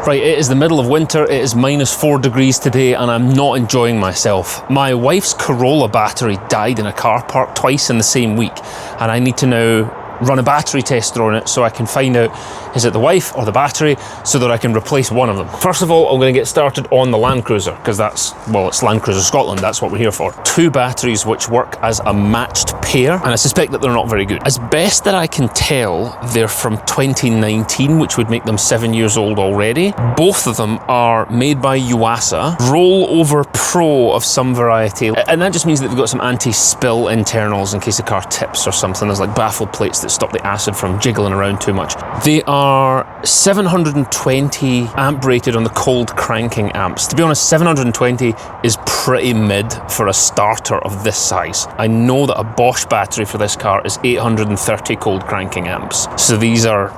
Right, it is the middle of winter, it is -4 degrees today, and I'm not enjoying myself. My wife's Corolla battery died in a car park twice in the same week, and I need to now run a battery tester on it so I can find out, is it the wife or the battery, so that I can replace one of them. First of all, I'm going to get started on the Land Cruiser, because that's, well, it's Land Cruiser Scotland, that's what we're here for. 2 batteries which work as a matched pair, and I suspect that they're not very good. As best that I can tell, they're from 2019, which would make them 7 years old already. Both of them are made by Yuasa, rollover pro of some variety, and that just means that they've got some anti-spill internals in case the car tips or something. There's like baffle plates that stop the acid from jiggling around too much. They are 720 amp rated on the cold cranking amps. To be honest, 720 is pretty mid for a starter of this size. I know that a Bosch battery for this car is 830 cold cranking amps. So these are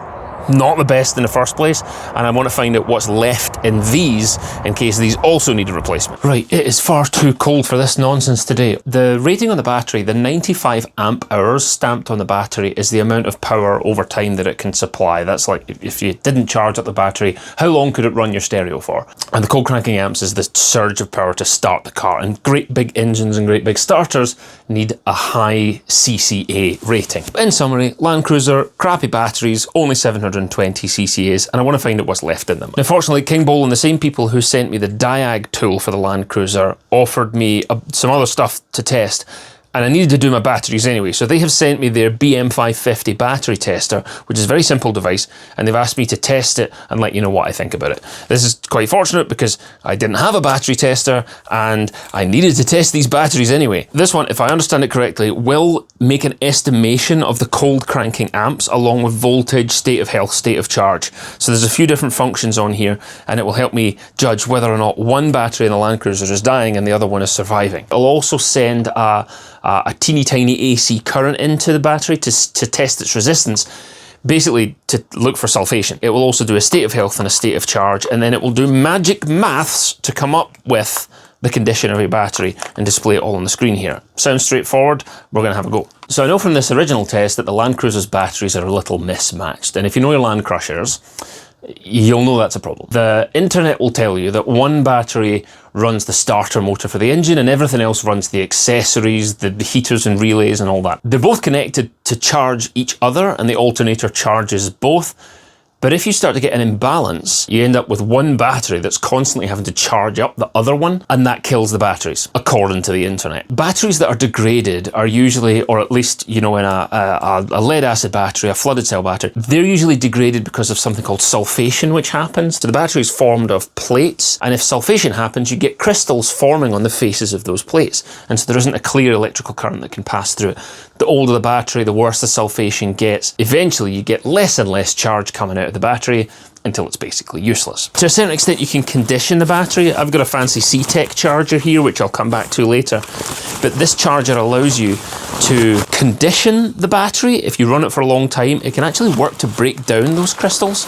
not the best in the first place, and I want to find out what's left in these in case these also need a replacement. Right, it is far too cold for this nonsense today. The rating on the battery, the 95 amp hours stamped on the battery, is the amount of power over time that it can supply. That's like if you didn't charge up the battery, how long could it run your stereo for? And the cold cranking amps is the surge of power to start the car, and great big engines and great big starters need a high CCA rating. In summary, Land Cruiser, crappy batteries, only 720 CCAs, and I want to find out what's left in them. Now, fortunately, Kingbolen, the same people who sent me the Diag tool for the Land Cruiser, offered me some other stuff to test, and I needed to do my batteries anyway, so they have sent me their BM550 battery tester, which is a very simple device, and they've asked me to test it and let you know what I think about it. This is quite fortunate because I didn't have a battery tester and I needed to test these batteries anyway. This one, if I understand it correctly, will make an estimation of the cold cranking amps along with voltage, state of health, state of charge. So there's a few different functions on here, and it will help me judge whether or not one battery in the Land Cruiser is dying and the other one is surviving. It'll also send a teeny tiny AC current into the battery to test its resistance, basically to look for sulfation. It will also do a state of health and a state of charge, and then it will do magic maths to come up with the condition of your battery and display it all on the screen here. Sounds straightforward, we're going to have a go. So I know from this original test that the Land Cruiser's batteries are a little mismatched, and if you know your Land Crushers, you'll know that's a problem. The internet will tell you that one battery runs the starter motor for the engine and everything else runs the accessories, the heaters and relays and all that. They're both connected to charge each other, and the alternator charges both. But if you start to get an imbalance, you end up with one battery that's constantly having to charge up the other one, and that kills the batteries, according to the internet. Batteries that are degraded are usually, or at least, you know, in a lead acid battery, a flooded cell battery, they're usually degraded because of something called sulfation, which happens. So the battery is formed of plates, and if sulfation happens, you get crystals forming on the faces of those plates, and so there isn't a clear electrical current that can pass through it. The older the battery, the worse the sulfation gets. Eventually, you get less and less charge coming out of the battery until it's basically useless. To a certain extent, you can condition the battery. I've got a fancy C-Tech charger here, which I'll come back to later. But this charger allows you to condition the battery. If you run it for a long time, it can actually work to break down those crystals,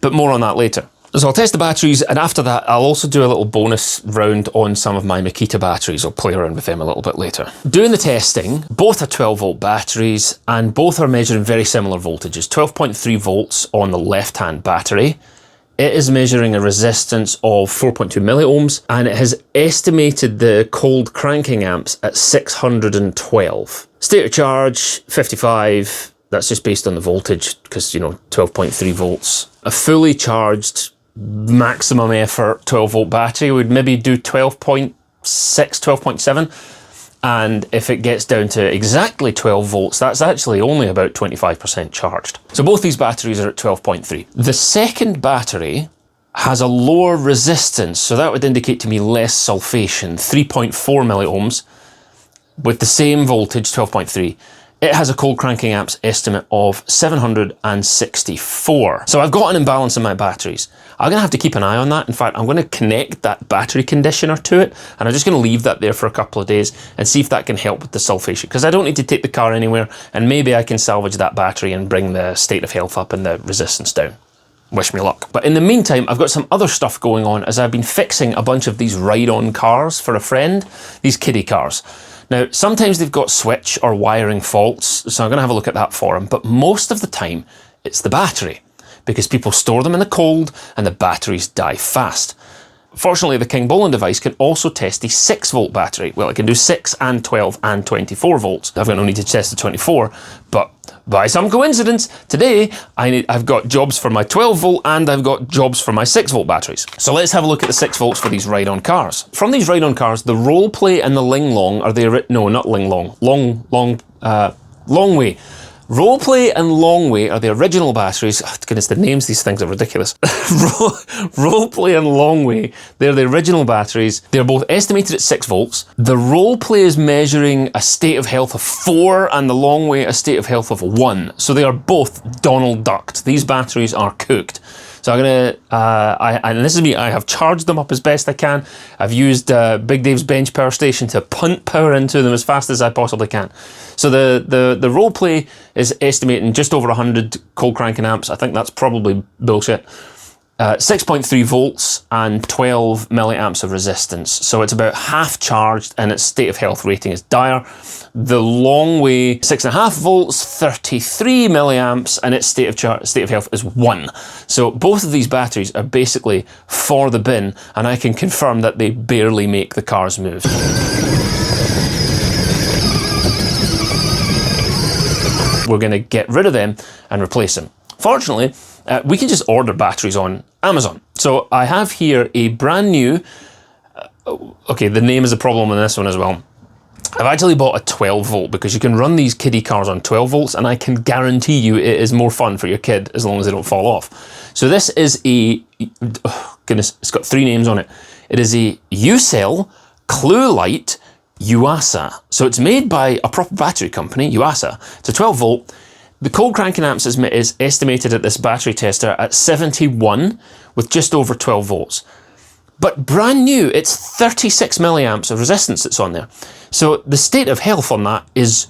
but more on that later. So I'll test the batteries, and after that I'll also do a little bonus round on some of my Makita batteries. I'll play around with them a little bit later. Doing the testing, both are 12 volt batteries, and both are measuring very similar voltages. 12.3 volts on the left-hand battery. It is measuring a resistance of 4.2 milliohms, and it has estimated the cold cranking amps at 612. State of charge, 55. That's just based on the voltage, because, you know, 12.3 volts. A fully charged, maximum effort 12 volt battery would maybe do 12.6, 12.7. And if it gets down to exactly 12 volts, that's actually only about 25% charged. So both these batteries are at 12.3. The second battery has a lower resistance, so that would indicate to me less sulfation, 3.4 milliohms, with the same voltage, 12.3. It has a cold cranking amps estimate of 764. So I've got an imbalance in my batteries. I'm gonna have to keep an eye on that. In fact, I'm gonna connect that battery conditioner to it, and I'm just gonna leave that there for a couple of days and see if that can help with the sulfation, because I don't need to take the car anywhere, and maybe I can salvage that battery and bring the state of health up and the resistance down. Wish me luck. But in the meantime, I've got some other stuff going on as I've been fixing a bunch of these ride-on cars for a friend, these kiddie cars. Now, sometimes they've got switch or wiring faults, so I'm going to have a look at that for them, but most of the time, it's the battery. because people store them in the cold and the batteries die fast. Fortunately, the Kingbolen device can also test a 6-volt battery. Well, it can do 6 and 12 and 24 volts. I've got no need to test the 24, but by some coincidence, today I've got jobs for my 12 volt and I've got jobs for my 6 volt batteries. So let's have a look at the 6 volts for these ride-on cars. From these ride-on cars, the Roleplay and the Ling Long are the, no, not Ling Long, Longway. Roleplay and Longway are the original batteries. Oh, goodness, the names these things are ridiculous. Roleplay and Longway, they're the original batteries. They're both estimated at 6 volts. The Roleplay is measuring a state of health of 4 and the Longway a state of health of 1. So they are both Donald Ducked. These batteries are cooked. So I'm gonna, and this is me, I have charged them up as best I can. I've used Big Dave's bench power station to punt power into them as fast as I possibly can. So the Roleplay is estimating just over 100 cold cranking amps. I think that's probably bullshit. 6.3 volts and 12 milliamps of resistance. So it's about half charged and its state of health rating is dire. The Longway, 6.5 volts, 33 milliamps, and its state of health is 1. So both of these batteries are basically for the bin, and I can confirm that they barely make the cars move. We're going to get rid of them and replace them. Fortunately, we can just order batteries on Amazon. So I have here a brand new, okay, the name is a problem on this one as well. I've actually bought a 12 volt because you can run these kiddie cars on 12 volts and I can guarantee you it is more fun for your kid as long as they don't fall off. So this is a, oh goodness, it's got 3 names on it. It is a U-Cell Clue Light Yuasa. So it's made by a proper battery company, Yuasa. It's a 12 volt. The cold cranking amps is estimated at this battery tester at 71 with just over 12 volts. But brand new, it's 36 milliamps of resistance that's on there. So the state of health on that is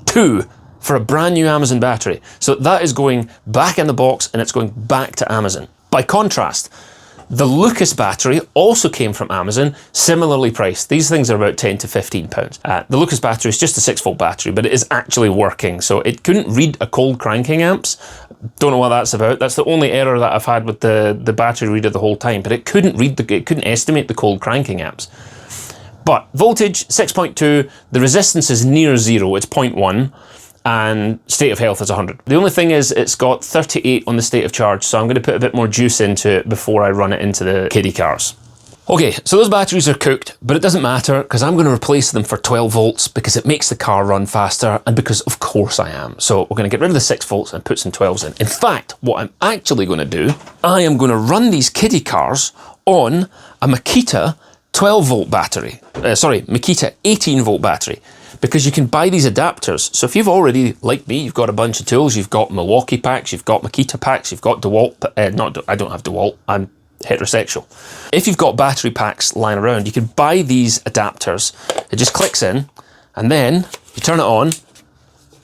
2 for a brand new Amazon battery. So that is going back in the box and it's going back to Amazon. By contrast, the Lucas battery also came from Amazon, similarly priced. These things are about 10 to 15 pounds. The Lucas battery is just a 6 volt battery, but it is actually working. So it couldn't read a cold cranking amps. Don't know what that's about. That's the only error that I've had with the battery reader the whole time, but it couldn't read it couldn't estimate the cold cranking amps. But voltage, 6.2, the resistance is near 0, it's 0.1. And state of health is 100. The only thing is it's got 38 on the state of charge, so I'm going to put a bit more juice into it before I run it into the kiddie cars. Okay, so those batteries are cooked, but it doesn't matter because I'm going to replace them for 12 volts because it makes the car run faster and because of course I am. So we're going to get rid of the 6 volts and put some 12s in. In fact, what I'm actually going to do, I am going to run these kiddie cars on a Makita 12 volt battery. Makita 18 volt battery. Because you can buy these adapters. So if you've already, like me, you've got a bunch of tools, you've got Milwaukee packs, you've got Makita packs, you've got DeWalt, I don't have DeWalt, I'm heterosexual. If you've got battery packs lying around, you can buy these adapters. It just clicks in, and then you turn it on,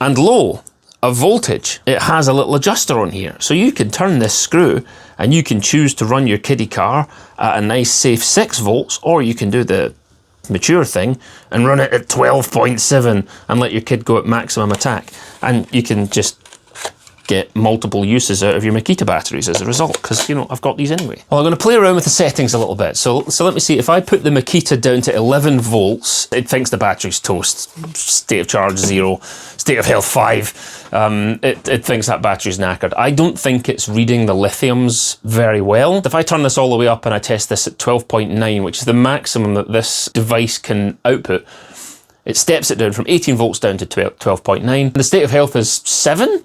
and lo, a voltage. It has a little adjuster on here. So you can turn this screw, and you can choose to run your kiddie car at a nice safe 6 volts, or you can do the mature thing and run it at 12.7 and let your kid go at maximum attack, and you can just get multiple uses out of your Makita batteries as a result, because, you know, I've got these anyway. Well, I'm going to play around with the settings a little bit. So let me see, if I put the Makita down to 11 volts, it thinks the battery's toast. State of charge 0, state of health 5. It thinks that battery's knackered. I don't think it's reading the lithiums very well. If I turn this all the way up and I test this at 12.9, which is the maximum that this device can output, it steps it down from 18 volts down to 12.9. The state of health is 7.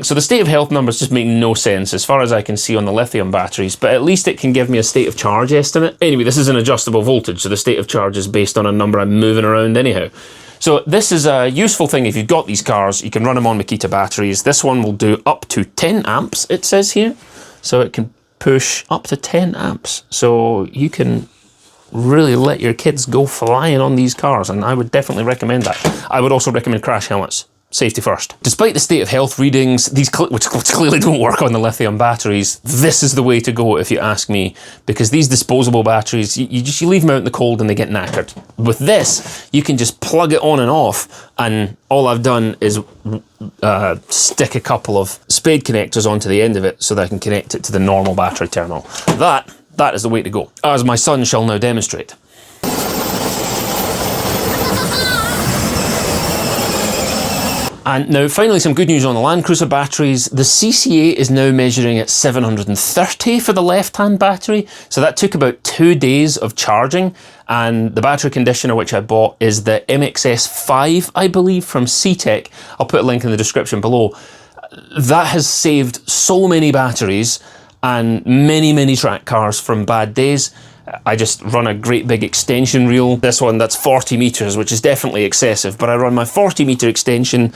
So the state of health numbers just make no sense as far as I can see on the lithium batteries, but at least it can give me a state of charge estimate. Anyway, this is an adjustable voltage, so the state of charge is based on a number I'm moving around anyhow. So this is a useful thing if you've got these cars. You can run them on Makita batteries. This one will do up to 10 amps, it says here. So it can push up to 10 amps. So you can really let your kids go flying on these cars, and I would definitely recommend that. I would also recommend crash helmets. safety first. Despite the state of health readings, which clearly don't work on the lithium batteries, this is the way to go if you ask me, because these disposable batteries, you leave them out in the cold and they get knackered. With this, you can just plug it on and off, and all I've done is stick a couple of spade connectors onto the end of it so that I can connect it to the normal battery terminal. That is the way to go, as my son shall now demonstrate. And now finally some good news on the Land Cruiser batteries. The CCA is now measuring at 730 for the left-hand battery. So that took about 2 days of charging. And the battery conditioner which I bought is the MXS5, I believe, from C-Tech. I'll put a link in the description below. That has saved so many batteries and many track cars from bad days. I just run a great big extension reel. This one, that's 40 meters, which is definitely excessive, but I run my 40 meter extension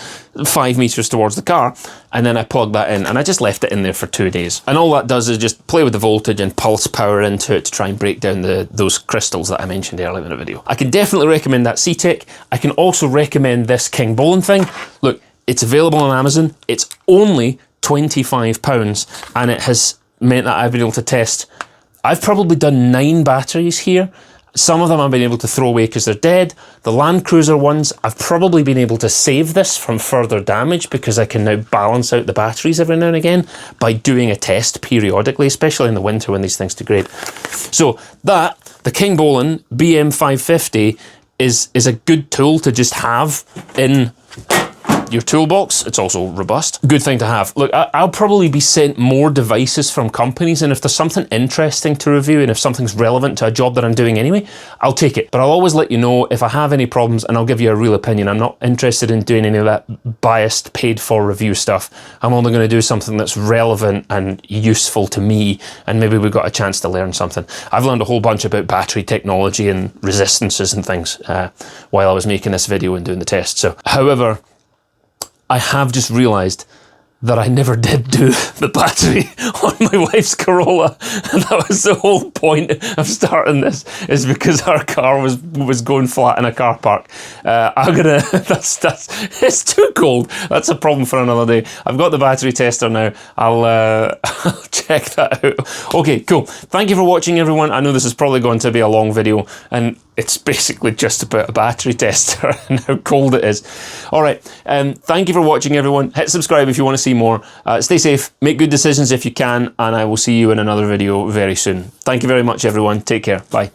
5 meters towards the car, and then I plug that in, and I just left it in there for 2 days. And all that does is just play with the voltage and pulse power into it to try and break down those crystals that I mentioned earlier in the video. I can definitely recommend that C-Tech. I can also recommend this Kingbolen thing. Look, it's available on Amazon. It's only £25, and it has meant that I've been able to test. I've probably done 9 batteries here. Some of them I've been able to throw away because they're dead. The Land Cruiser ones, I've probably been able to save this from further damage because I can now balance out the batteries every now and again by doing a test periodically, especially in the winter when these things degrade. So the Kingbolen BM550 is a good tool to just have in your toolbox. It's also robust. Good thing to have. Look, I'll probably be sent more devices from companies, and if there's something interesting to review and if something's relevant to a job that I'm doing anyway, I'll take it. But I'll always let you know if I have any problems, and I'll give you a real opinion. I'm not interested in doing any of that biased, paid-for review stuff. I'm only going to do something that's relevant and useful to me, and maybe we've got a chance to learn something. I've learned a whole bunch about battery technology and resistances and things while I was making this video and doing the test. So, however, I have just realised that I never did do the battery on my wife's Corolla, and that was the whole point of starting this, is because our car was going flat in a car park. It's too cold. That's a problem for another day. I've got the battery tester now. I'll check that out. Okay, cool. Thank you for watching, everyone. I know this is probably going to be a long video, and it's basically just about a battery tester and how cold it is. All right, thank you for watching, everyone. Hit subscribe if you want to see more. Stay safe, make good decisions if you can, and I will see you in another video very soon. Thank you very much, everyone. Take care. Bye.